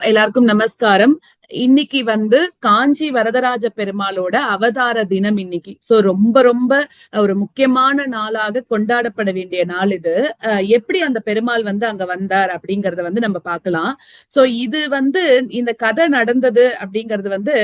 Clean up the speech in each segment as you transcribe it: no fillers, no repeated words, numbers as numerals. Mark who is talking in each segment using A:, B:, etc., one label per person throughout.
A: எல்லாருக்கும் நமஸ்காரம். இன்னைக்கு காஞ்சி வரதராஜ பெருமாளோட அவதார தினம் இன்னைக்கு. சோ ரொம்ப ரொம்ப ஒரு முக்கியமான நாளாக கொண்டாடப்பட வேண்டிய நாள் இது. எப்படி அந்த பெருமாள் அங்க வந்தார் அப்படிங்கறத நம்ம பார்க்கலாம். சோ இது இந்த கதை நடந்தது அப்படிங்கறது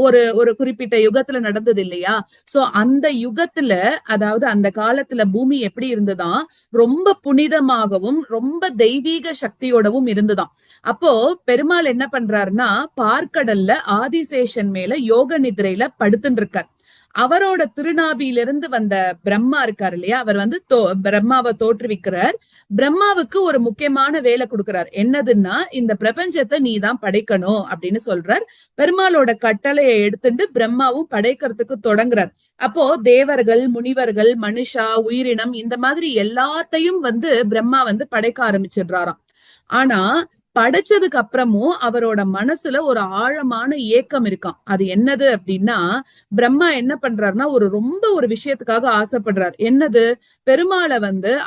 A: ஒரு ஒரு குறிப்பிட்ட யுகத்துல நடந்தது இல்லையா? சோ அந்த யுகத்துல, அதாவது அந்த காலத்துல பூமி எப்படி இருந்ததா, ரொம்ப புனிதமாகவும் ரொம்ப தெய்வீக சக்தியோடவும் இருந்ததாம். அப்போ பெருமாள் என்ன பண்றாருன்னா, பார்க்கடல்ல ஆதிசேஷன் மேல யோக நிதிரையில படுத்துட்டு இருக்கார். அவரோட திருநாபியிலிருந்து வந்த பிரம்மா இருக்காரு இல்லையா, அவர் பிரம்மாவை தோற்றுவிக்கிறார். பிரம்மாவுக்கு ஒரு முக்கியமான வேலை கொடுக்கிறார். என்னதுன்னா, இந்த பிரபஞ்சத்தை நீதான் படைக்கணும் அப்படின்னு சொல்றார். பெருமாளோட கட்டளையை எடுத்துட்டு பிரம்மாவும் படைக்கிறதுக்கு தொடங்குறார். அப்போ தேவர்கள், முனிவர்கள், மனுஷா, உயிரினம், இந்த மாதிரி எல்லாத்தையும் பிரம்மா படைக்க ஆரம்பிச்சிடுறாராம். ஆனா படைச்சதுக்கு அப்புறமும் அவரோட மனசுல ஒரு ஆழமான ஏக்கம் இருக்காம். அது என்னது அப்படின்னா, பிரம்மா என்ன பண்றாருன்னா, ரொம்ப ஒரு விஷயத்துக்காக ஆசைப்படுறார். என்னது? பெருமாளை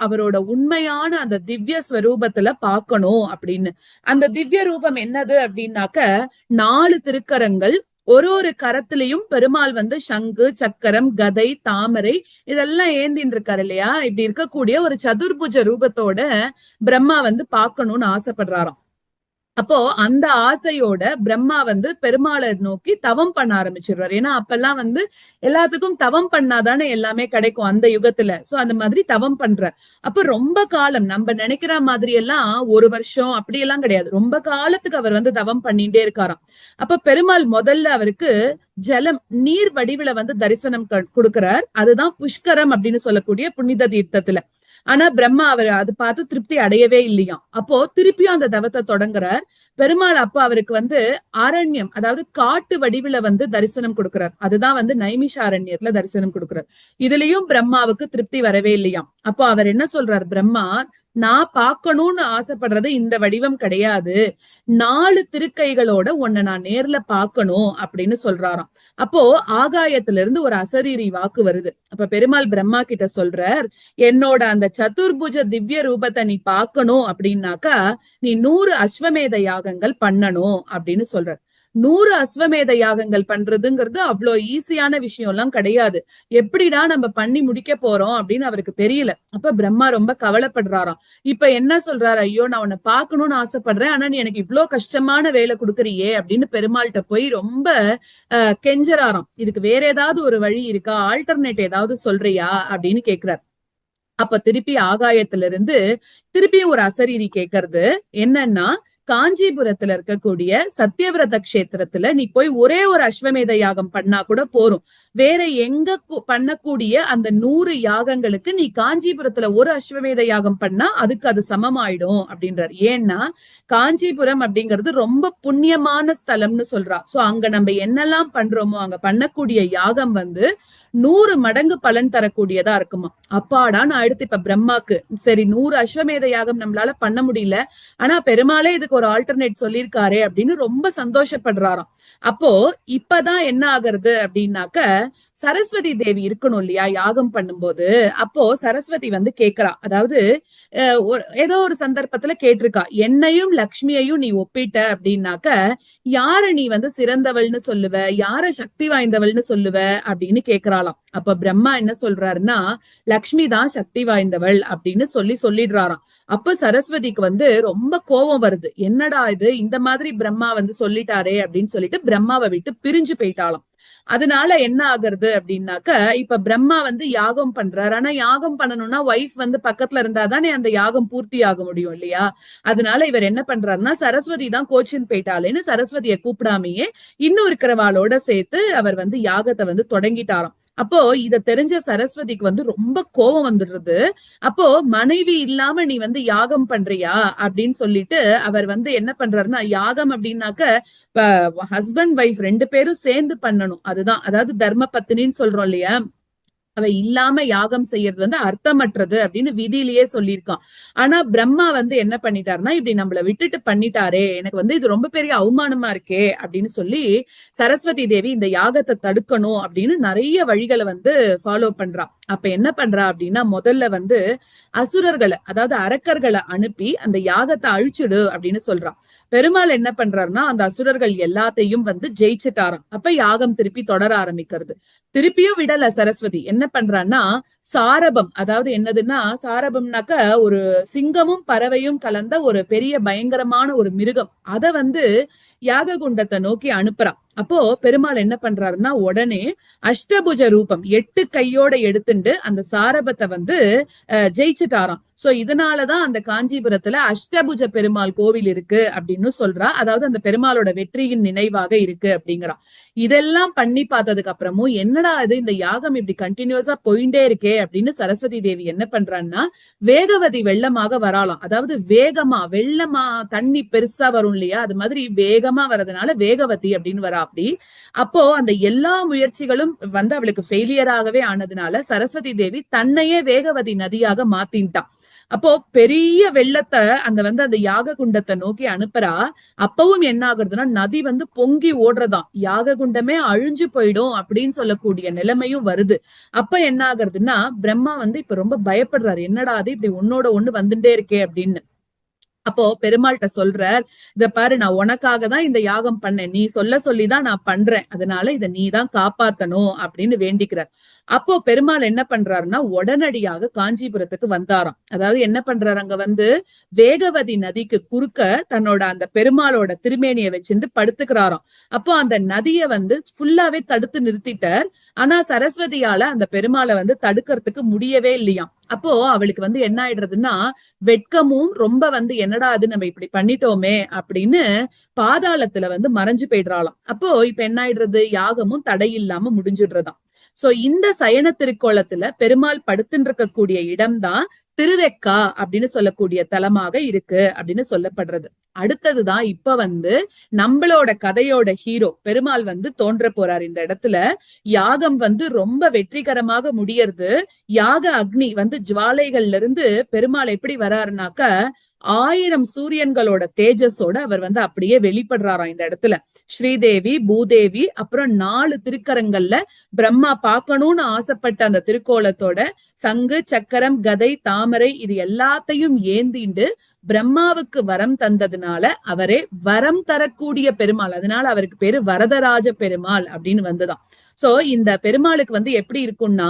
A: அவரோட உண்மையான அந்த திவ்ய ஸ்வரூபத்துல பார்க்கணும் அப்படின்னு. அந்த திவ்ய ரூபம் என்னது அப்படின்னாக்க, 4 திருக்கரங்கள், ஒரு கரத்திலையும் பெருமாள் சங்கு, சக்கரம், கதை, தாமரை இதெல்லாம் ஏந்தின்னு இருக்காரு இல்லையா? இப்படி இருக்கக்கூடிய ஒரு சதுர்புஜ ரூபத்தோட பிரம்மா பார்க்கணும்னு ஆசைப்படுறாராம். அப்போ அந்த ஆசையோட பிரம்மா பெருமாளை நோக்கி தவம் பண்ண ஆரம்பிச்சிடுறாரு. ஏன்னா அப்பெல்லாம் எல்லாத்துக்கும் தவம் பண்ணாதானே எல்லாமே கிடைக்கும் அந்த யுகத்துல. சோ அந்த மாதிரி தவம் பண்றார். அப்ப ரொம்ப காலம், நம்ம நினைக்கிற மாதிரி எல்லாம் ஒரு வருஷம் அப்படி எல்லாம் கிடையாது. ரொம்ப காலத்துக்கு அவர் தவம் பண்ணிட்டே இருக்காராம். அப்ப பெருமாள் முதல்ல அவருக்கு ஜலம், நீர் வடிவில தரிசனம் கொடுக்கிறார். அதுதான் புஷ்கரம் அப்படின்னு சொல்லக்கூடிய புனித தீர்த்தத்துல. ஆனா பிரம்மா அவர் அது பார்த்து திருப்தி அடையவே இல்லையாம். அப்போ திருப்பியும் அந்த தவத்தை தொடங்குறார். பெருமாள் அப்ப அவருக்கு அரண்யம், அதாவது காட்டு வடிவில தரிசனம் கொடுக்கிறார். அதுதான் நைமிஷாரண்யத்துல தரிசனம் கொடுக்கிறார். இதுலயும் பிரம்மாவுக்கு திருப்தி வரவே இல்லையாம். அப்போ அவர் என்ன சொல்றார்? பிரம்மா, நான் பார்க்கணும்னு ஆசைப்படுறது இந்த வடிவம் கிடையாது, 4 திருக்கைகளோட உன்னை நான் நேர்ல பார்க்கணும் அப்படின்னு சொல்றாராம். அப்போ ஆகாயத்துல இருந்து ஒரு அசரீரி வாக்கு வருது. அப்ப பெருமாள் பிரம்மா கிட்ட சொல்றார், என்னோட அந்த சதுர்புஜ திவ்ய ரூபத்தை நீ பார்க்கணும் அப்படின்னாக்கா, நீ 100 அஸ்வமேத யாகங்கள் பண்ணணும் அப்படின்னு சொல்றார். 100 அஸ்வமேத யாகங்கள் பண்றதுங்கிறது அவ்வளோ ஈஸியான விஷயம் எல்லாம் கிடையாது. எப்படிடா நம்ம பண்ணி முடிக்க போறோம் அப்படின்னு அவருக்கு தெரியல. அப்ப பிரம்மா ரொம்ப கவலைப்படுறாராம். இப்ப என்ன சொல்றாரு? ஐயோ, நான் உன்னை பார்க்கணும்னு ஆசைப்படுறேன், ஆனா நீ எனக்கு இவ்வளவு கஷ்டமான வேலை கொடுக்குறியே அப்படின்னு பெருமாள்கிட்ட போய் ரொம்ப கெஞ்சறாராம். இதுக்கு வேற ஏதாவது ஒரு வழி இருக்கா, ஆல்டர்னேட் ஏதாவது சொல்றியா அப்படின்னு கேக்குறார். அப்ப திருப்பி ஆகாயத்துல இருந்து திருப்பியும் ஒரு அசரீரி கேக்குறது என்னன்னா, காஞ்சிபுரத்துல இருக்கக்கூடிய சத்தியவிரத கஷேத்திரத்துல நீ போய் ஒரே ஒரு அஸ்வமேத யாகம் பண்ணா கூட போரும். வேற எங்க பண்ணக்கூடிய அந்த 100 யாகங்களுக்கு நீ காஞ்சிபுரத்துல ஒரு அஸ்வமேத யாகம் பண்ணா அதுக்கு அது சமமாயிடும் அப்படின்றார். ஏன்னா காஞ்சிபுரம் அப்படிங்கிறது ரொம்ப புண்ணியமான ஸ்தலம்னு சொல்றா. சோ அங்க நம்ம என்னெல்லாம் பண்றோமோ அங்க பண்ணக்கூடிய யாகம் 100 மடங்கு பலன் தரக்கூடியதா இருக்குமா. அப்பாடான்னு அடுத்து இப்ப பிரம்மாக்கு சரி 100 அஸ்வமேத யாகம் நம்மளால பண்ண முடியல, ஆனா பெருமாளே இதுக்கு ஒரு ஆல்டர்னேட் சொல்லியிருக்காரே அப்படின்னு ரொம்ப சந்தோஷப்படுறாராம். அப்போ இப்பதான் என்ன ஆகுறது அப்படின்னாக்க, சரஸ்வதி தேவி இருக்கணும் இல்லையா யாகம் பண்ணும்போது. அப்போ சரஸ்வதி கேக்குறா, அதாவது ஏதோ ஒரு சந்தர்ப்பத்துல கேட்டிருக்கா, என்னையும் லக்ஷ்மியையும் நீ ஒப்பிட்ட அப்படின்னாக்க யார நீ சிறந்தவள்னு சொல்லுவ, யார சக்தி வாய்ந்தவள்னு சொல்லுவ அப்படின்னு கேக்குறாளாம். அப்ப பிரம்மா என்ன சொல்றாருன்னா, லக்ஷ்மி தான் சக்தி வாய்ந்தவள் அப்படின்னு சொல்லிடுறாராம். அப்ப சரஸ்வதிக்கு ரொம்ப கோபம் வருது. என்னடா இது, இந்த மாதிரி பிரம்மா சொல்லிட்டாரே அப்படின்னு சொல்லிட்டு பிரம்மாவை விட்டு பிரிஞ்சு போயிட்டாளாம். அதனால என்ன ஆகுறது அப்படின்னாக்க, இப்ப பிரம்மா யாகம் பண்றாரு. ஆனா யாகம் பண்ணணும்னா ஒய்ஃப் பக்கத்துல இருந்தாதானே அந்த யாகம் பூர்த்தி ஆக முடியும் இல்லையா? அதனால இவர் என்ன பண்றாருன்னா, சரஸ்வதி தான் கோச்சின் போயிட்டாலேன்னு சரஸ்வதியை கூப்பிடாமையே இன்னும் இருக்கிறவாளோட சேர்த்து அவர் யாகத்தை தொடங்கிட்டாராம். அப்போ இத தெரிஞ்ச சரஸ்வதிக்கு ரொம்ப கோபம் வந்துடுறது. அப்போ மனைவி இல்லாம நீ யாகம் பண்றியா அப்படின்னு சொல்லிட்டு அவர் என்ன பண்றாருன்னா, யாகம் அப்படின்னாக்க ஹஸ்பண்ட் ஒய்ஃப் 2 பேரும் சேர்ந்து பண்ணணும். அதுதான், அதாவது தர்ம பத்தினின்னு சொல்றோம் இல்லையா, அவ இல்லாம யாகம் செய்யறது அர்த்தமற்றது அப்படின்னு விதியிலேயே சொல்லியிருக்கான். ஆனா பிரம்மா என்ன பண்ணிட்டாருன்னா, இப்படி நம்மள விட்டுட்டு பண்ணிட்டாரே, எனக்கு இது ரொம்ப பெரிய அவமானமா இருக்கே அப்படின்னு சொல்லி சரஸ்வதி தேவி இந்த யாகத்தை தடுக்கணும் அப்படின்னு நிறைய வழிகளை ஃபாலோ பண்றா. அப்ப என்ன பண்றா அப்படின்னா, முதல்ல அசுரர்களை, அதாவது அரக்கர்களை அனுப்பி அந்த யாகத்தை அழிச்சுடு அப்படின்னு சொல்றான். பெருமாள் என்ன பண்றாருன்னா அந்த அசுரர்கள் எல்லாத்தையும் வந்து ஜெயிச்சுட்டாராம். அப்ப யாகம் திருப்பி தொடர ஆரம்பிக்கிறது. திருப்பியும் விடல சரஸ்வதி. என்ன பண்றான்னா சாரபம், அதாவது என்னதுன்னா சாரபம்னாக்க ஒரு சிங்கமும் பறவையும் கலந்த ஒரு பெரிய பயங்கரமான ஒரு மிருகம், அத வந்து யாக குண்டத்தை நோக்கி அனுப்புறா. அப்போ பெருமாள் என்ன பண்றாருன்னா உடனே அஷ்டபுஜ ரூபம் 8 கையோட எடுத்துட்டு அந்த சாரபத்தை வந்து ஜெயிச்சுட்டாராம். சோ இதனாலதான் அந்த காஞ்சிபுரத்துல அஷ்டபுஜ பெருமாள் கோவில் இருக்கு அப்படின்னு சொல்றா. அதாவது அந்த பெருமாளோட வெற்றியின் நினைவாக இருக்கு அப்படிங்கிறா. இதெல்லாம் பண்ணி பார்த்ததுக்கு அப்புறமும் என்னடா இது இந்த யாகம் இப்படி கண்டினியூஸா போயிட்டே இருக்கே அப்படின்னு சரஸ்வதி தேவி என்ன பண்றான்னா வேகவதி வெள்ளமாக வராலாம். அதாவது வேகமா வெள்ளமா தண்ணி பெருசா வரும் இல்லையா, அது மாதிரி வேகமா வரதுனால வேகவதி அப்படின்னு வரா. அப்படி அப்போ அந்த எல்லா முயற்சிகளும் வந்து அவளுக்கு ஃபெயிலியராகவே ஆனதுனால சரஸ்வதி தேவி தன்னையே வேகவதி நதியாக மாத்தின்ட்டான். அப்போ பெரிய வெள்ளத்தை அந்த யாக குண்டத்தை நோக்கி அனுப்புறா. அப்பவும் என்ன ஆகுறதுன்னா நதி வந்து பொங்கி ஓடுறதாம், யாக குண்டமே அழிஞ்சு போயிடும் அப்படின்னு சொல்லக்கூடிய நிலைமையும் வருது. அப்ப என்ன ஆகுறதுன்னா பிரம்மா வந்து இப்ப ரொம்ப பயப்படுறாரு, என்னடா அது இப்படி ஒன்னோட ஒண்ணு வந்துட்டே இருக்கே அப்படின்னு. அப்போ பெருமாள்கிட்ட சொல்றார், இத பாரு நான் உனக்காக தான் இந்த யாகம் பண்ணேன், நீ சொல்லிதான் நான் பண்றேன், அதனால இத நீ தான் காப்பாத்தணும் அப்படின்னு வேண்டிக்கிறார். அப்போ பெருமாள் என்ன பண்றாருன்னா உடனடியாக காஞ்சிபுரத்துக்கு வந்தாராம். அதாவது என்ன பண்றாரு, அங்க வந்து வேகவதி நதிக்கு குறுக்க தன்னோட அந்த பெருமாளோட திருமேனியை வச்சுட்டு படுத்துக்கிறாராம். அப்போ அந்த நதிய வந்து ஃபுல்லாவே தடுத்து நிறுத்திட்டார். ஆனா சரஸ்வதியால அந்த பெருமாளை வந்து தடுக்கிறதுக்கு முடியவே இல்லையாம். அப்போ அவளுக்கு வந்து என்ன ஆயிடுறதுன்னா வெட்கமும் ரொம்ப வந்து என்னடா அது நம்ம இப்படி பண்ணிட்டோமே அப்படின்னு பாதாளத்துல வந்து மறைஞ்சு போயிடுறாளாம். அப்போ இப்ப என்ன ஆயிடுறது, யாகமும் தடையில்லாம முடிஞ்சிடுறதாம். சோ இந்த சயன திருக்கோலத்துல பெருமாள் படுத்துட்டு இருக்கக்கூடிய இடம்தான் திருவெக்கா அப்படின்னு சொல்லக்கூடிய தலமாக இருக்கு அப்படின்னு சொல்லப்படுறது. அடுத்ததுதான் இப்ப வந்து நம்மளோட கதையோட ஹீரோ பெருமாள் வந்து தோன்ற போறார் இந்த இடத்துல. யாகம் வந்து ரொம்ப வெற்றிகரமாக முடியறது. யாக அக்னி வந்து ஜுவாலைகள்ல இருந்து பெருமாள் எப்படி வராருனாக்க 1000 சூரியன்களோட தேஜஸோட அவர் வந்து அப்படியே வெளிப்படுறாராம் இந்த இடத்துல. ஸ்ரீதேவி, பூதேவி, அப்புறம் 4 திருக்கரங்கள்ல பிரம்மா பார்க்கணும்னு ஆசைப்பட்ட அந்த திருக்கோலத்தோட சங்கு, சக்கரம், கதை, தாமரை இது எல்லாத்தையும் ஏந்திண்டு பிரம்மாவுக்கு வரம் தந்ததுனால அவரே வரம் தரக்கூடிய பெருமாள், அதனால அவருக்கு பேரு வரதராஜ பெருமாள் அப்படின்னு வந்துதான். சோ இந்த பெருமாளுக்கு வந்து எப்படி இருக்கும்னா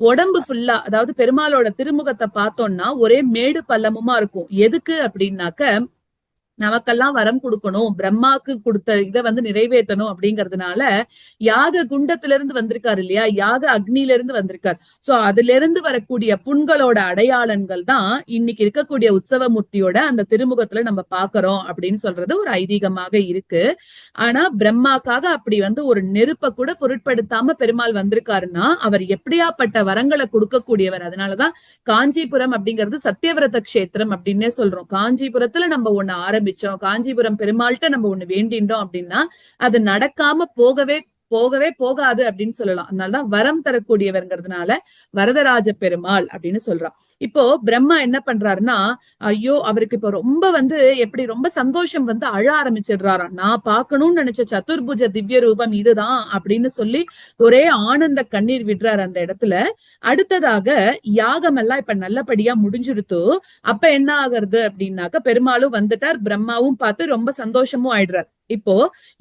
A: உடம்பு ஃபுல்லா, அதாவது பெருமாளோட திருமுகத்தை பார்த்தோம்னா ஒரே மேடு பள்ளமுமா இருக்கும். எதுக்கு அப்படின்னாக்க நமக்கெல்லாம் வரம் கொடுக்கணும், பிரம்மாக்கு கொடுத்த இதை வந்து நிறைவேற்றணும் அப்படிங்கறதுனால யாக குண்டத்துல இருந்து வந்திருக்காரு இல்லையா, யாக அக்னில இருந்து வந்திருக்காரு. சோ அதுல இருந்து வரக்கூடிய புண்களோட அடையாளங்கள் தான் இன்னைக்கு இருக்கக்கூடிய உற்சவமூர்த்தியோட அந்த திருமுகத்துல நம்ம பாக்குறோம் அப்படின்னு சொல்றது ஒரு ஐதீகமாக இருக்கு. ஆனா பிரம்மாக்காக அப்படி வந்து ஒரு நெருப்பை கூட பொருட்படுத்தாம பெருமாள் வந்திருக்காருன்னா அவர் எப்படியாப்பட்ட வரங்களை கொடுக்கக்கூடியவர். அதனாலதான் காஞ்சிபுரம் அப்படிங்கிறது சத்தியவிரத கஷேத்திரம் அப்படின்னே சொல்றோம். காஞ்சிபுரத்துல நம்ம ஒண்ணு ஆரம்பிச்சோம், காஞ்சிபுரம் பெருமாள்கிட்ட நம்ம ஒண்ணு வேண்டின்றோம் அப்படின்னா அது நடக்காம போகவே போகாது அப்படின்னு சொல்லலாம். அதனாலதான் வரம் தரக்கூடியவர்ங்கிறதுனால வரதராஜ பெருமாள் அப்படின்னு சொல்றான். இப்போ பிரம்மா என்ன பண்றாருன்னா ஐயோ அவருக்கு இப்ப ரொம்ப வந்து எப்படி ரொம்ப சந்தோஷம் வந்து அழ ஆரம்பிச்சிடுறாராம். நான் பார்க்கணும்னு நினைச்ச சதுர்புஜ திவ்ய ரூபம் இதுதான் அப்படின்னு சொல்லி ஒரே ஆனந்த கண்ணீர் விடுறாரு அந்த இடத்துல. அடுத்ததாக யாகம் எல்லாம் இப்ப நல்லபடியா முடிஞ்சிருத்தோ அப்ப என்ன ஆகுறது அப்படின்னாக்க பெருமாளும் வந்துட்டார், பிரம்மாவும் பார்த்து ரொம்ப சந்தோஷமும் ஆயிடுறார். இப்போ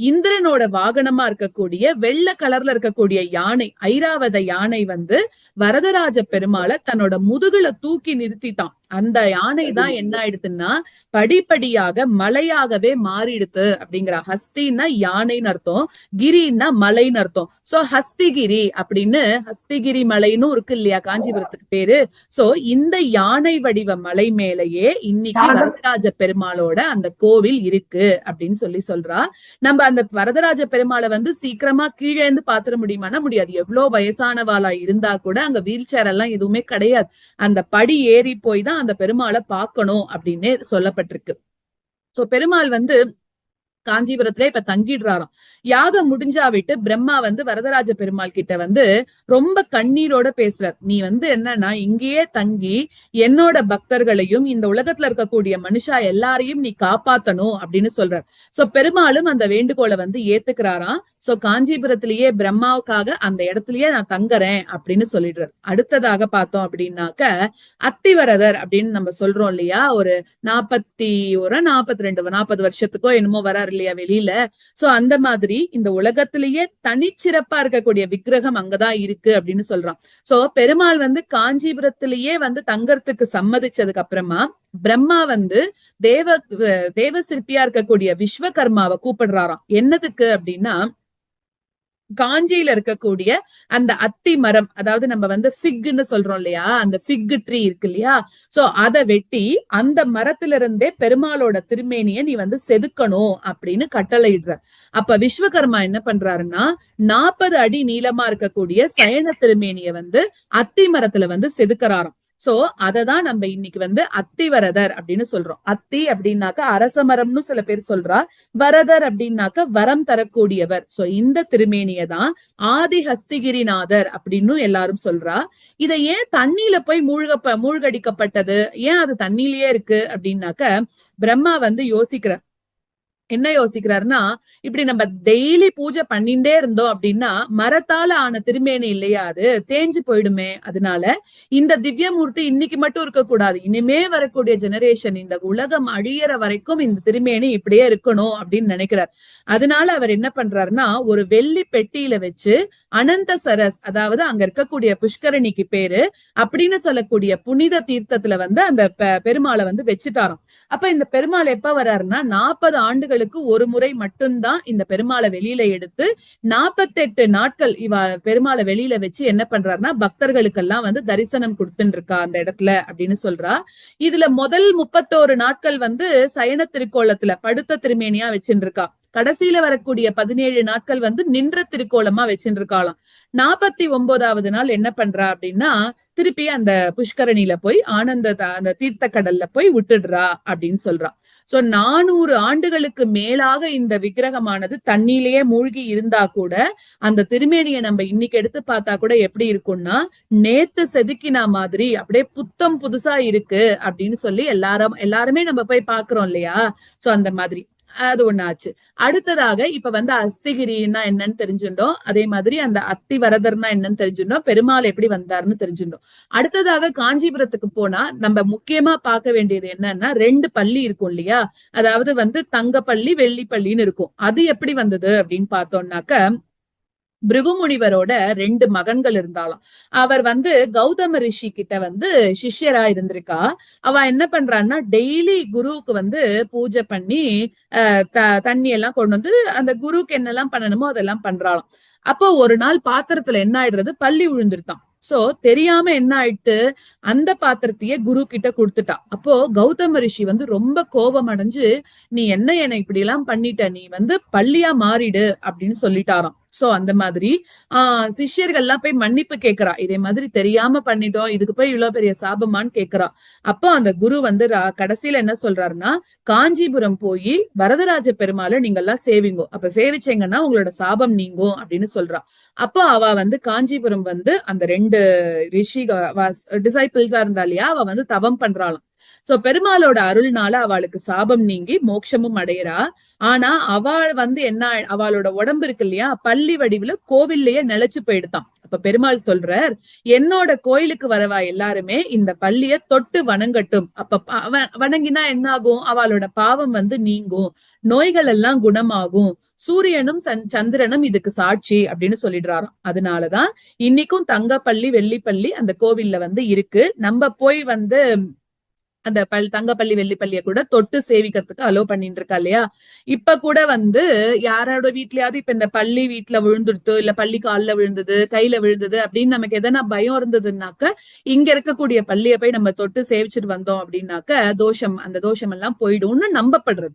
A: இந்திரனோட வாகனமா இருக்கக்கூடிய வெள்ளை கலர்ல இருக்கக்கூடிய யானை, ஐராவத யானை வந்து வரதராஜ பெருமாளை தன்னோட முதுகுல தூக்கி நிறுத்திட்டான். அந்த யானை தான் என்ன ஆயிடுதுன்னா படிப்படியாக மலையாகவே மாறிடுது அப்படிங்கிற. ஹஸ்தின்னா யானைன்னு அர்த்தம், கிரின்னா மலைன்னு அர்த்தம். சோ ஹஸ்திகிரி அப்படின்னு ஹஸ்திகிரி மலைன்னு இருக்கு இல்லையா காஞ்சிபுரத்துக்கு பேரு. சோ இந்த யானை வடிவ மலை மேலேயே இன்னைக்கு வரதராஜ பெருமாளோட அந்த கோவில் இருக்கு அப்படின்னு சொல்றா. நம்ம அந்த வரதராஜ பெருமாளை வந்து சீக்கிரமா கீழே இருந்து பாத்துட முடியுமானா முடியாது. எவ்வளவு வயசானவாளா இருந்தா கூட அங்க வீல் சேர் எல்லாம் எதுவுமே கிடையாது. அந்த படி ஏறி போய் தான் அந்த பெருமாளை பார்க்கணும் அப்படின்னு சொல்லப்பட்டிருக்கு. சோ பெருமாள் வந்து காஞ்சிபுரத்திலே இப்ப தங்கிடுறாராம். யாகம் முடிஞ்சா விட்டு பிரம்மா வந்து வரதராஜ பெருமாள் கிட்ட வந்து ரொம்ப கண்ணீரோட பேசுறார். நீ வந்து என்னன்னா இங்கேயே தங்கி என்னோட பக்தர்களையும் இந்த உலகத்துல இருக்கக்கூடிய மனுஷா எல்லாரையும் நீ காப்பாத்தணும் அப்படின்னு சொல்றார். சோ பெருமாளும் அந்த வேண்டுகோளை வந்து ஏத்துக்கிறாராம். சோ காஞ்சிபுரத்திலேயே பிரம்மாவுக்காக அந்த இடத்துலயே நான் தங்குறேன் அப்படின்னு சொல்லிடுறார். அடுத்ததாக பார்த்தோம் அப்படின்னாக்க அத்திவரதர் அப்படின்னு நம்ம சொல்றோம் இல்லையா, ஒரு 40 வருஷத்துக்கோ என்னமோ வராரு இல்லையா வெளியில. சோ அந்த மாதிரி இந்த உலகத்திலேயே தனிச்சிறப்பா இருக்கக்கூடிய விக்கிரகம் அங்கதான் இருக்கு அப்படின்னு சொல்றான். சோ பெருமாள் வந்து காஞ்சிபுரத்திலேயே வந்து தங்கறதுக்கு சம்மதிச்சதுக்கு அப்புறமா பிரம்மா வந்து தேவ தேவ சிற்பியா இருக்கக்கூடிய விஸ்வகர்மாவை கூப்பிடுறாராம். என்னதுக்கு அப்படின்னா, காஞ்சியில இருக்கக்கூடிய அந்த அத்தி மரம், அதாவது நம்ம வந்து ஃபிக்னு சொல்றோம் இல்லையா, அந்த ஃபிக் ட்ரீ இருக்கு இல்லையா, சோ அதை வெட்டி அந்த மரத்துல இருந்தே பெருமாளோட திருமேனிய நீ வந்து செதுக்கணும் அப்படின்னு கட்டளையிடுற. அப்ப விஸ்வகர்மா என்ன பண்றாருன்னா 40 அடி நீளமா இருக்கக்கூடிய சயன திருமேனிய வந்து அத்தி மரத்துல வந்து செதுக்கறாராம். சோ அததான் நம்ம இன்னைக்கு வந்து அத்திவரதர் அப்படின்னு சொல்றோம். அத்தி அப்படின்னாக்க அரச மரம்னு சில பேர் சொல்றா, வரதர் அப்படின்னாக்க வரம் தரக்கூடியவர். சோ இந்த திருமேனிய தான் ஆதி ஹஸ்திகிரிநாதர் அப்படின்னு எல்லாரும் சொல்றா. இதை ஏன் தண்ணியில போய் மூழ்கடிக்கப்பட்டது, ஏன் அது தண்ணியிலேயே இருக்கு அப்படின்னாக்க பிரம்மா வந்து யோசிக்கிறார். என்ன யோசிக்கிறாருன்னா, இப்படி நம்ம டெய்லி பூஜை பண்ணிட்டே இருந்தோம் அப்படின்னா மரத்தால ஆன திருமேனி இல்லையா, அது தேஞ்சு போயிடுமே. அதனால இந்த திவ்யமூர்த்தி இன்னைக்கு மட்டும் இருக்க கூடாது, இனிமே வரக்கூடிய ஜெனரேஷன், இந்த உலகம் அழியற வரைக்கும் இந்த திருமேனி இப்படியே இருக்கணும் அப்படின்னு நினைக்கிறார். அதனால அவர் என்ன பண்றாருன்னா, ஒரு வெள்ளி பெட்டியில வச்சு அனந்த சரஸ், அதாவது அங்க இருக்கக்கூடிய புஷ்கரணிக்கு பேரு அப்படின்னு சொல்லக்கூடிய புனித தீர்த்தத்துல வந்து அந்த பெருமாளை வந்து வச்சுட்டாராம். அப்ப இந்த பெருமாள் எப்ப வர்றாருன்னா 40 ஆண்டுகளுக்கு ஒரு முறை மட்டும்தான் இந்த பெருமாளை வெளியில எடுத்து 48 நாட்கள் பெருமாளை வெளியில வச்சு என்ன பண்றாருன்னா பக்தர்களுக்கெல்லாம் வந்து தரிசனம் கொடுத்துட்டு இருக்கா அந்த இடத்துல அப்படின்னு சொல்றா. இதுல முதல் 31 நாட்கள் வந்து சயன திருக்கோலத்துல படுத்த திருமேனியா வச்சுட்டு இருக்கா. கடைசியில வரக்கூடிய 17 நாட்கள் வந்து நின்ற திருக்கோலமா வச்சுட்டு இருக்காளாம். 49வது நாள் என்ன பண்றா அப்படின்னா திருப்பி அந்த புஷ்கரணியில போய் அந்த தீர்த்த கடல்ல போய் விட்டுடுறா அப்படின்னு சொல்றா. சோ 400 ஆண்டுகளுக்கு மேலாக இந்த விக்கிரகமானது தண்ணியிலேயே மூழ்கி இருந்தா கூட அந்த திருமேனியை நம்ம இன்னைக்கு எடுத்து பார்த்தா கூட எப்படி இருக்கும்னா நேத்து செதுக்கினா மாதிரி அப்படியே புத்தம் புதுசா இருக்கு அப்படின்னு சொல்லி எல்லாருமே நம்ம போய் பாக்குறோம் இல்லையா. சோ அந்த மாதிரி அது ஒண்ணு ஆச்சு. அடுத்ததாக இப்ப வந்து அஸ்திகிரின்னா என்னன்னு தெரிஞ்சுட்டோம், அதே மாதிரி அந்த அத்தி வரதர்னா என்னன்னு தெரிஞ்சுட்டோம், பெருமாள் எப்படி வந்தாருன்னு தெரிஞ்சுட்டோம். அடுத்ததாக காஞ்சிபுரத்துக்கு போனா நம்ம முக்கியமா பார்க்க வேண்டியது என்னன்னா 2 பள்ளி இருக்கும் இல்லையா, அதாவது வந்து தங்க பள்ளி வெள்ளி பள்ளின்னு இருக்கும். அது எப்படி வந்தது அப்படின்னு பார்த்தோம்னாக்க பிருகுமுனிவரோட 2 மகன்கள் இருந்தாலும் அவர் வந்து கௌதம ரிஷி கிட்ட வந்து சிஷ்யரா இருந்திருக்கா. அவ என்ன பண்றான்னா டெய்லி குருவுக்கு வந்து பூஜை பண்ணி தண்ணி எல்லாம் கொண்டு வந்து அந்த குருவுக்கு என்னெல்லாம் பண்ணணுமோ அதெல்லாம் பண்றாளாம். அப்போ ஒரு நாள் பாத்திரத்துல என்ன ஆயிடுறது, பள்ளி விழுந்துருத்தான். சோ தெரியாம என்ன ஆயிட்டு அந்த பாத்திரத்தையே குரு கிட்ட கொடுத்துட்டா. அப்போ கௌதம ரிஷி வந்து ரொம்ப கோபம் அடைஞ்சு நீ என்ன இப்படி எல்லாம் பண்ணிட்ட, நீ வந்து பள்ளியா மாறிடு அப்படின்னு சொல்லிட்டாராம். சோ அந்த மாதிரி சிஷ்யர்கள் எல்லாம் போய் மன்னிப்பு கேக்குறா, இதே மாதிரி தெரியாம பண்ணிட்டோம், இதுக்கு போய் இவ்வளவு பெரிய சாபமான்னு கேக்குறா. அப்போ அந்த குரு வந்து கடைசியில என்ன சொல்றாருன்னா, காஞ்சிபுரம் போய் வரதராஜ பெருமாளை நீங்க எல்லாம் சேவிங்கோ, அப்ப சேவிச்சீங்கன்னா உங்களோட சாபம் நீங்கும் அப்படின்னு சொல்றா. அப்போ அவ வந்து காஞ்சிபுரம் வந்து அந்த 2 ரிஷி டிசைபிள்ஸா இருந்தா இல்லையா, அவ வந்து தவம் பண்றாளாம். சோ பெருமாளோட அருள்னால அவளுக்கு சாபம் நீங்கி மோட்சமும் அடையறா. ஆனா அவள் வந்து என்ன, அவளோட உடம்பு இருக்கு இல்லையா பள்ளி வடிவுல கோவில்லயே நிலைச்சு போயிடுதான். அப்ப பெருமாள் சொல்றார், என்னோட கோயிலுக்கு வரவா எல்லாருமே இந்த பள்ளிய தொட்டு வணங்கட்டும். அப்ப வணங்கினா என்ன ஆகும், அவளோட பாவம் வந்து நீங்கும், நோய்கள் எல்லாம் குணமாகும், சூரியனும் சந்திரனும் இதுக்கு சாட்சி அப்படின்னு சொல்லிடுறாராம். அதனாலதான் இன்னைக்கும் தங்கப்பள்ளி வெள்ளிப்பள்ளி அந்த கோவில்ல வந்து இருக்கு. நம்ம போய் வந்து அந்த தங்கப்பள்ளி வெள்ளிப்பள்ளிய கூட தொட்டு சேவிக்கிறதுக்கு அலோ பண்ணிட்டு இருக்கா இல்லையா. இப்ப கூட வந்து யாரோட வீட்லயாவது இப்ப இந்த பள்ளி வீட்டுல விழுந்துருத்து, இல்ல பள்ளி கால்ல விழுந்தது கையில விழுந்தது அப்படின்னு நமக்கு எதனா பயம் இருந்ததுன்னாக்க இங்க இருக்கக்கூடிய பள்ளிய போய் நம்ம தொட்டு சேவிச்சுட்டு வந்தோம் அப்படின்னாக்க அந்த தோஷம் எல்லாம் போயிடும்னு நம்பப்படுறது.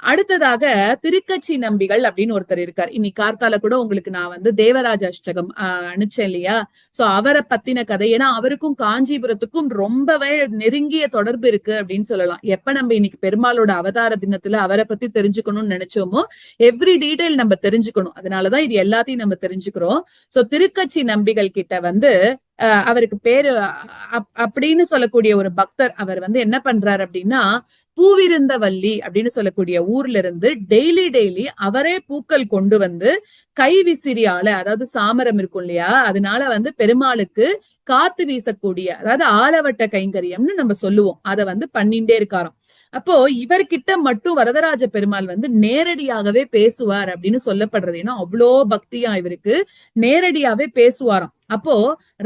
A: அடுத்ததாக திருக்கச்சி நம்பிகள் அப்படின்னு ஒருத்தர் இருக்கார். இன்னைக்கு கார்த்தால கூட உங்களுக்கு நான் வந்து தேவராஜ அஷ்டகம் அனுப்பிச்சேன் இல்லையா? சோ அவரை பத்தின கதை. ஏன்னா அவருக்கும் காஞ்சிபுரத்துக்கும் ரொம்பவே நெருங்கிய தொடர்பு இருக்கு அப்படின்னு சொல்லலாம். எப்ப நம்ம இன்னைக்கு பெருமாளோட அவதார தினத்துல அவரை பத்தி தெரிஞ்சுக்கணும்னு நினைச்சோமோ எவ்ரி டீடைல் நம்ம தெரிஞ்சுக்கணும். அதனாலதான் இது எல்லாத்தையும் நம்ம தெரிஞ்சுக்கிறோம். சோ திருக்கச்சி நம்பிகள் கிட்ட வந்து அவருக்கு பேரு அப்படின்னு சொல்லக்கூடிய ஒரு பக்தர் அவர் வந்து என்ன பண்றாரு அப்படின்னா, பூவிருந்தவல்லி அப்படின்னு சொல்லக்கூடிய ஊர்ல இருந்து டெய்லி அவரே பூக்கள் கொண்டு வந்து கை விசிறியால, அதாவது சாமரம் இருக்கும் இல்லையா, அதனால வந்து பெருமாளுக்கு காத்து வீசக்கூடிய, அதாவது ஆலவட்ட கைங்கரியம்னு நம்ம சொல்லுவோம், அத வந்து பண்ணிட்டே இருக்காராம். அப்போ இவர்கிட்ட மட்டும் வரதராஜ பெருமாள் வந்து நேரடியாகவே பேசுவார் அப்படின்னு சொல்லப்படுறது. ஏன்னா அவ்வளோ பக்தியா இவருக்கு நேரடியாவே பேசுவாராம். அப்போ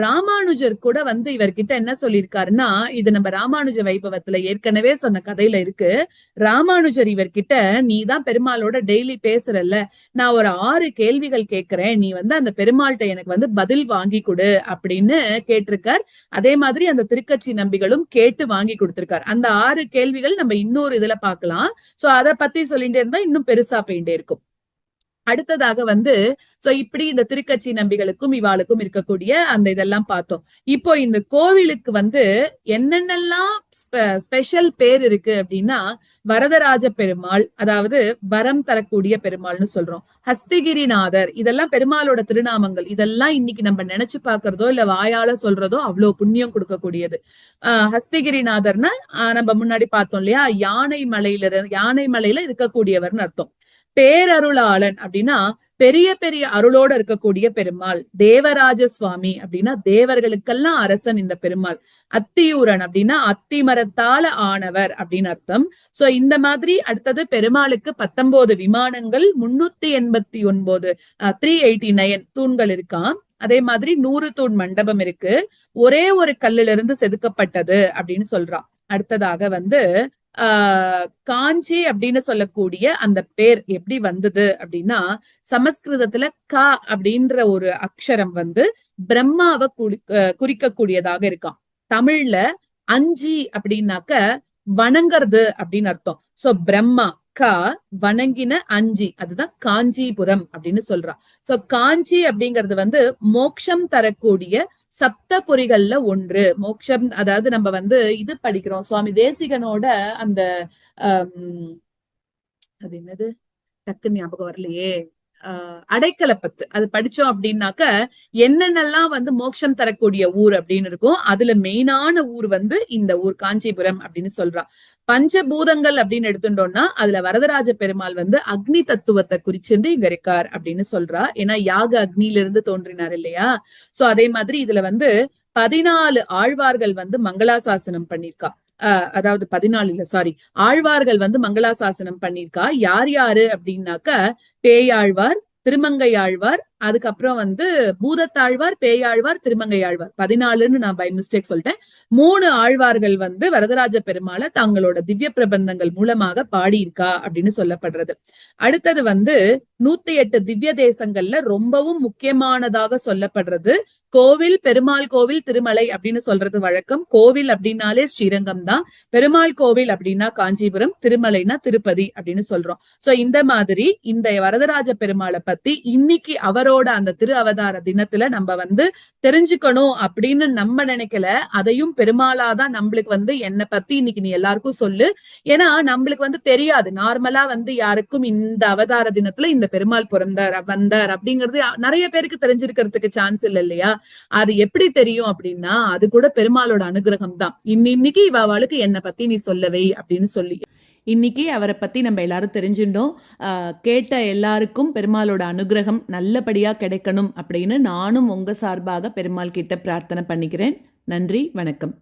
A: ராமானுஜர் கூட வந்து இவர்கிட்ட என்ன சொல்லியிருக்காருன்னா, இது நம்ம ராமானுஜ வைபவத்துல ஏற்கனவே சொன்ன கதையில இருக்கு. ராமானுஜர் இவர்கிட்ட, நீ தான் பெருமாளோட டெய்லி பேசுறல்ல, நான் ஒரு 6 கேள்விகள் கேட்கிறேன், நீ வந்து அந்த பெருமாள்கிட்ட எனக்கு வந்து பதில் வாங்கி கொடு அப்படின்னு கேட்டிருக்கார். அதே மாதிரி அந்த திருக்கச்சி நம்பிகளும் கேட்டு வாங்கி கொடுத்திருக்கார். அந்த 6 கேள்விகள் நம்ம இன்னொரு இதுல பாக்கலாம். சோ அத பத்தி சொல்லிட்டே இருந்தா இன்னும் பெருசா போயிட்டே இருக்கும். அடுத்ததாக வந்து சோ இப்படி இந்த திருக்கச்சி நம்பிகளுக்கும் இவாளுக்கும் இருக்கக்கூடிய அந்த இதெல்லாம் பார்த்தோம். இப்போ இந்த கோவிலுக்கு வந்து என்னென்னலாம் ஸ்பெஷல் பேர் இருக்கு அப்படின்னா, வரதராஜ பெருமாள், அதாவது வரம் தரக்கூடிய பெருமாள்னு சொல்றோம். ஹஸ்திகிரிநாதர், இதெல்லாம் பெருமாளோட திருநாமங்கள். இதெல்லாம் இன்னைக்கு நம்ம நினைச்சு பாக்குறதோ இல்ல வாயால சொல்றதோ அவ்வளவு புண்ணியம் கொடுக்கக்கூடியது. ஹஸ்திகிரிநாதர்னா நம்ம முன்னாடி பார்த்தோம் இல்லையா, யானை மலையில இருக்கக்கூடியவர்னு அர்த்தம். பேரருளாளன் அப்படின்னா பெரிய பெரிய அருளோட இருக்கக்கூடிய பெருமாள். தேவராஜ சுவாமி அப்படின்னா தேவர்களுக்கெல்லாம் அரசன் இந்த பெருமாள். அத்தியூரன் அப்படின்னா அத்தி மரத்தால ஆனவர் அப்படின்னு அர்த்தம். சோ இந்த மாதிரி அடுத்தது பெருமாளுக்கு 19 விமானங்கள், 389 389 தூண்கள் இருக்காம். அதே மாதிரி 100 தூண் மண்டபம் இருக்கு. ஒரே ஒரு கல்லுல இருந்து செதுக்கப்பட்டது அப்படின்னு சொல்றான். அடுத்ததாக வந்து காஞ்சி அப்படின்னு சொல்லக்கூடிய அந்த பேர் எப்படி வந்தது அப்படின்னா, சமஸ்கிருதத்துல க அப்படின்ற ஒரு அக்ஷரம் வந்து பிரம்மாவை குறிக்கக்கூடியதாக இருக்காம். தமிழ்ல அஞ்சி அப்படின்னாக்க வணங்குறது அப்படின்னு அர்த்தம். சோ பிரம்மா க, வணங்கின அஞ்சி, அதுதான் காஞ்சிபுரம் அப்படின்னு சொல்றான். சோ காஞ்சி அப்படிங்கிறது வந்து மோட்சம் தரக்கூடிய சப்த பொறிகள்ல ஒன்று. மோட்சம், அதாவது நம்ம வந்து இது படிக்கிறோம், சுவாமி தேசிகனோட அந்த அது என்னது டக்கு ஞாபகம் வரலையே, அடைக்கலப்பத்து, அது படிச்சோம் அப்படின்னாக்க என்னென்னலாம் வந்து மோட்சம் தரக்கூடிய ஊர் அப்படின்னு இருக்கும். அதுல மெயினான ஊர் வந்து இந்த ஊர் காஞ்சிபுரம் அப்படின்னு சொல்றான். பஞ்சபூதங்கள் அப்படின்னு எடுத்துட்டோம்னா அதுல வரதராஜ பெருமாள் வந்து அக்னி தத்துவத்தை குறிச்சிருந்து இங்க இருக்கார் அப்படின்னு சொல்றா. ஏன்னா யாக அக்னியில இருந்து தோன்றினார் இல்லையா. சோ அதே மாதிரி இதுல வந்து 14 ஆழ்வார்கள் வந்து மங்களாசாசனம் பண்ணிருக்கா. அதாவது 14 இல்ல, சாரி, ஆழ்வார்கள் வந்து மங்களாசாசனம் பண்ணிருக்கா. யார் யாரு அப்படின்னாக்க பேயாழ்வார், திருமங்கை ஆழ்வார், அதுக்கப்புறம் வந்து பூதத்தாழ்வார், பேயாழ்வார், திருமங்கை ஆழ்வார். 14ன்னு நான் பை மிஸ்டேக் சொல்லிட்டேன். 3 ஆழ்வார்கள் வந்து வரதராஜ பெருமாளை தங்களோட திவ்ய பிரபந்தங்கள் மூலமாக பாடியிருக்கா அப்படின்னு சொல்லப்படுறது. அடுத்தது வந்து 108 திவ்ய தேசங்கள்ல ரொம்பவும் முக்கியமானதாக சொல்லப்படுறது கோவில், பெருமாள் கோவில், திருமலை அப்படின்னு சொல்றது வழக்கம். கோவில் அப்படின்னாலே ஸ்ரீரங்கம் தான், பெருமாள் கோவில் அப்படின்னா காஞ்சிபுரம், திருமலைனா திருப்பதி அப்படின்னு சொல்றோம். சோ இந்த மாதிரி இந்த வரதராஜ பெருமாளை பத்தி இன்னைக்கு அவரோட அந்த திரு அவதார தினத்துல நம்ம வந்து தெரிஞ்சுக்கணும் அப்படின்னு நம்ம நினைக்கல. அதையும் பெருமாளாதான் நம்மளுக்கு வந்து என்னை பத்தி இன்னைக்கு நீ எல்லாருக்கும் சொல்லு. ஏன்னா நம்மளுக்கு வந்து தெரியாது, நார்மலா வந்து யாருக்கும் இந்த அவதார தினத்துல இந்த பெருமாள் பிறந்தார் வந்தார் அப்படிங்கிறது நிறைய பேருக்கு தெரிஞ்சிருக்கிறதுக்கு சான்ஸ் இல்லை இல்லையா. அது எப்படி தெரியும் அப்படின்னா அது கூட பெருமாளோட அனுகிரகம் தான். இன்னைக்கு இவாளுக்கு என்னை பத்தி நீ சொல்லவை அப்படின்னு சொல்லி இன்னைக்கு அவரை பத்தி நம்ம எல்லாரும் தெரிஞ்சுட்டோம். கேட்ட எல்லாருக்கும் பெருமாளோட அனுகிரகம் நல்லபடியா கிடைக்கணும் அப்படின்னு நானும் உங்க சார்பாக பெருமாள் கிட்ட பிரார்த்தனை பண்ணிக்கிறேன். நன்றி, வணக்கம்.